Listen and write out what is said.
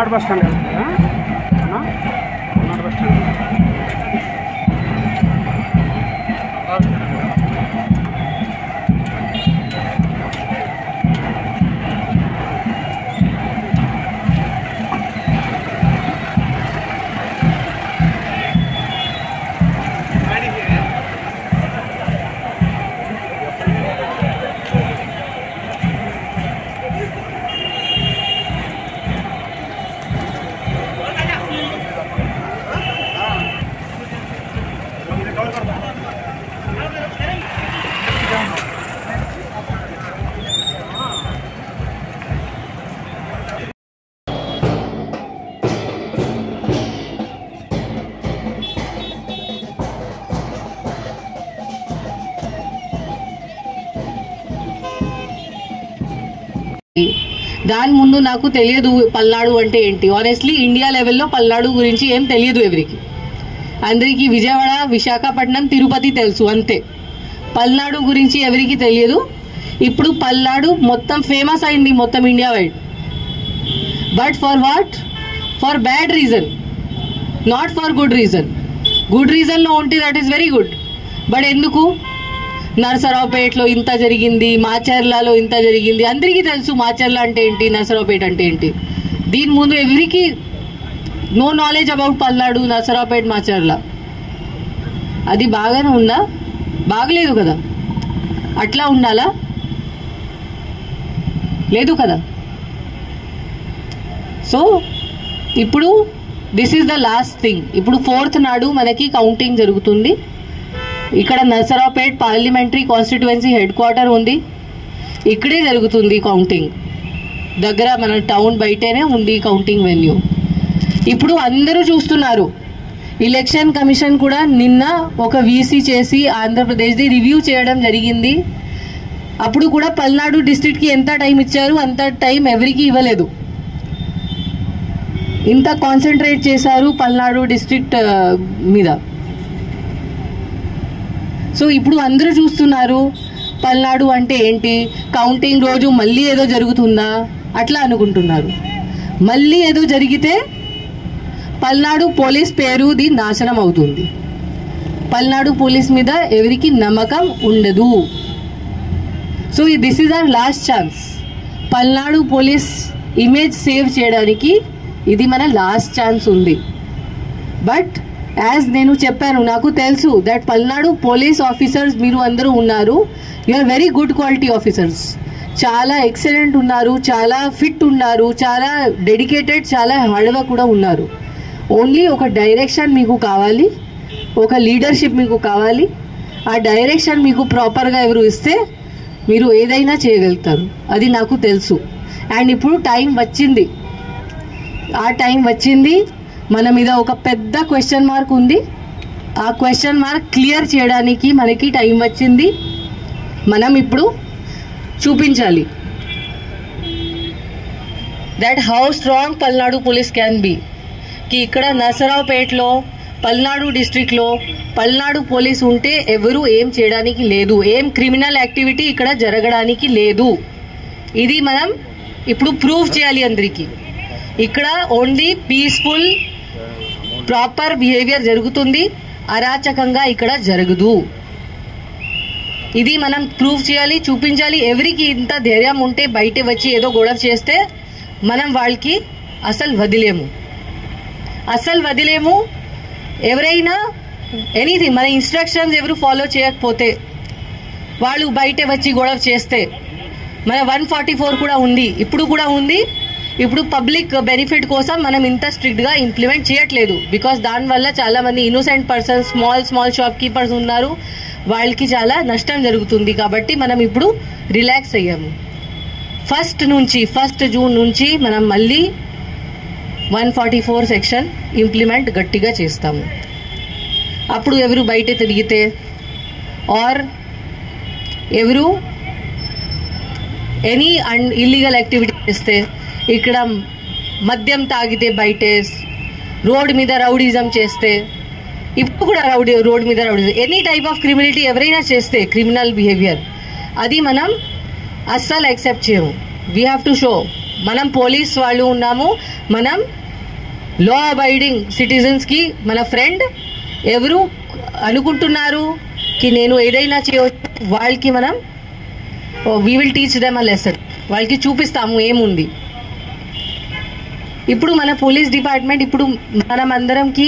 Palnadu bus stand Palnadu bus stand దాని ముందు నాకు తెలియదు పల్నాడు అంటే ఏంటి. ఆనెస్ట్లీ ఇండియా లెవెల్లో పల్నాడు గురించి ఏం తెలియదు ఎవరికి. అందరికీ విజయవాడ, విశాఖపట్నం, తిరుపతి తెలుసు అంతే. పల్నాడు గురించి ఎవరికి తెలియదు. ఇప్పుడు పల్నాడు మొత్తం ఫేమస్ అయింది మొత్తం India wide. But for what? For bad reason, not for good reason. Good రీజన్లో ఉంటే that is very good. But ఎందుకు? నరసరావుపేటలో ఇంత జరిగింది, మాచర్లలో ఇంత జరిగింది. అందరికీ తెలుసు మాచర్ల అంటే ఏంటి, నరసరావుపేట అంటే ఏంటి. దీని ముందు ఎవరికి no knowledge about Palnadu, Narasaraopet, Macherla. అది బాగానే ఉందా? బాగలేదు కదా. అట్లా ఉండాలా? లేదు కదా. సో ఇప్పుడు this is the last thing. ఇప్పుడు 4th నాడు మనకి కౌంటింగ్ జరుగుతుంది. ఇక్కడ Narasaraopet parliamentary constituency head quarter ఉంది. ఇక్కడే జరుగుతుంది కౌంటింగ్. దగ్గర మన టౌన్ బయటనే ఉంది కౌంటింగ్ వెన్యూ. ఇప్పుడు అందరూ చూస్తున్నారు. ఎలక్షన్ కమిషన్ కూడా నిన్న ఒక వీసీ చేసి ఆంధ్రప్రదేశ్ది రివ్యూ చేయడం జరిగింది. అప్పుడు కూడా పల్నాడు డిస్ట్రిక్ట్కి ఎంత టైం ఇచ్చారు, అంత టైం ఎవరికి ఇవ్వలేదు. ఇంత కాన్సన్ట్రేట్ చేశారు పల్నాడు డిస్ట్రిక్ట్ మీద. సో ఇప్పుడు అందరూ చూస్తున్నారు పల్నాడు అంటే ఏంటి, కౌంటింగ్ రోజు మళ్ళీ ఏదో జరుగుతుందా అట్లా అనుకుంటున్నారు. మళ్ళీ ఏదో జరిగితే పల్నాడు పోలీస్ పేరుది నాశనం అవుతుంది. పల్నాడు పోలీస్ మీద ఎవరికి నమ్మకం ఉండదు. So this is our last chance. Palnadu police image save చేయడానికి ఇది మన లాస్ట్ ఛాన్స్ ఉంది. బట్ యాజ్ నేను చెప్పాను, నాకు తెలుసు దట్ పల్నాడు పోలీస్ ఆఫీసర్స్ మీరు అందరూ ఉన్నారు. You are very good quality officers. చాలా ఎక్సలెంట్ ఉన్నారు, చాలా ఫిట్ ఉన్నారు, చాలా డెడికేటెడ్, చాలా హార్డ్ వర్క్ కూడా ఉన్నారు. ఓన్లీ ఒక డైరెక్షన్ మీకు కావాలి, ఒక లీడర్షిప్ మీకు కావాలి. ఆ డైరెక్షన్ మీకు ప్రాపర్గా ఎవరు ఇస్తే మీరు ఏదైనా చేయగలుగుతారు. అది నాకు తెలుసు. అండ్ ఇప్పుడు టైం వచ్చింది. ఆ టైం వచ్చింది. మన మీద ఒక పెద్ద క్వశ్చన్ మార్క్ ఉంది. ఆ క్వశ్చన్ మార్క్ క్లియర్ చేయడానికి మనకి టైం వచ్చింది. మనం ఇప్పుడు చూపించాలి that how strong Palnadu police can be. కి ఇక్కడ నరసరావుపేటలో పల్నాడు డిస్ట్రిక్ట్లో పల్నాడు పోలీస్ ఉంటే ఎవరు ఏం చేయడానికి లేదు, ఏం క్రిమినల్ యాక్టివిటీ ఇక్కడ జరగడానికి లేదు. ఇది మనం ఇప్పుడు ప్రూవ్ చేయాలి అందరికీ. ఇక్కడ ఓన్లీ పీస్ఫుల్ ప్రాపర్ బిహేవియర్ జరుగుతుంది, అరాచకంగా ఇక్కడ జరగదు. ఇది మనం ప్రూవ్ చేయాలి, చూపించాలి. ఎవరికి ఇంత ధైర్యం ఉంటే బయట వచ్చి ఏదో గొడవ చేస్తే మనం వాళ్ళకి అసలు వదిలేము. ఎవరైనా ఎనీథింగ్ మన ఇన్స్ట్రక్షన్స్ ఎవరు ఫాలో చేయకపోతే, వాళ్ళు బయట వచ్చి గొడవ చేస్తే, మన 144 కూడా ఉంది, ఇప్పుడు కూడా ఉంది. ఇప్పుడు పబ్లిక్ బెనిఫిట్ కోసం మనం ఇంత స్ట్రిక్ట్గా ఇంప్లిమెంట్ చేయట్లేదు. బికాస్ దానివల్ల చాలామంది innocent persons, small shop keepers ఉన్నారు, వాళ్ళకి చాలా నష్టం జరుగుతుంది. కాబట్టి మనం ఇప్పుడు రిలాక్స్ అయ్యాము. 1 జూన్ నుంచి మనం మళ్ళీ 144 సెక్షన్ ఇంప్లిమెంట్ గట్టిగా చేస్తాము. అప్పుడు ఎవరు బయట తిరిగితే ఆర్ ఎవరు ఎనీ ఇల్లీగల్ యాక్టివిటీ చేస్తే, ఇక్కడ మద్యం తాగితే బయటే, రోడ్ మీద రౌడీజం చేస్తే, ఇప్పుడు కూడా రోడ్ మీద rowdyism, any type of criminality ఎవరైనా చేస్తే, క్రిమినల్ బిహేవియర్, అది మనం అస్సలు యాక్సెప్ట్ చేయము. వీ హ్యావ్ టు షో మనం పోలీస్ వాళ్ళు ఉన్నాము, మనం లా అబైడింగ్ సిటిజన్స్కి మన ఫ్రెండ్. ఎవరు అనుకుంటున్నారు కి నేను ఏదైనా చేయవచ్చు, వాళ్ళకి మనం we will teach them a lesson, వాళ్ళకి చూపిస్తాము ఏముంది. ఇప్పుడు మన పోలీస్ డిపార్ట్మెంట్ ఇప్పుడు మనం అందరంకి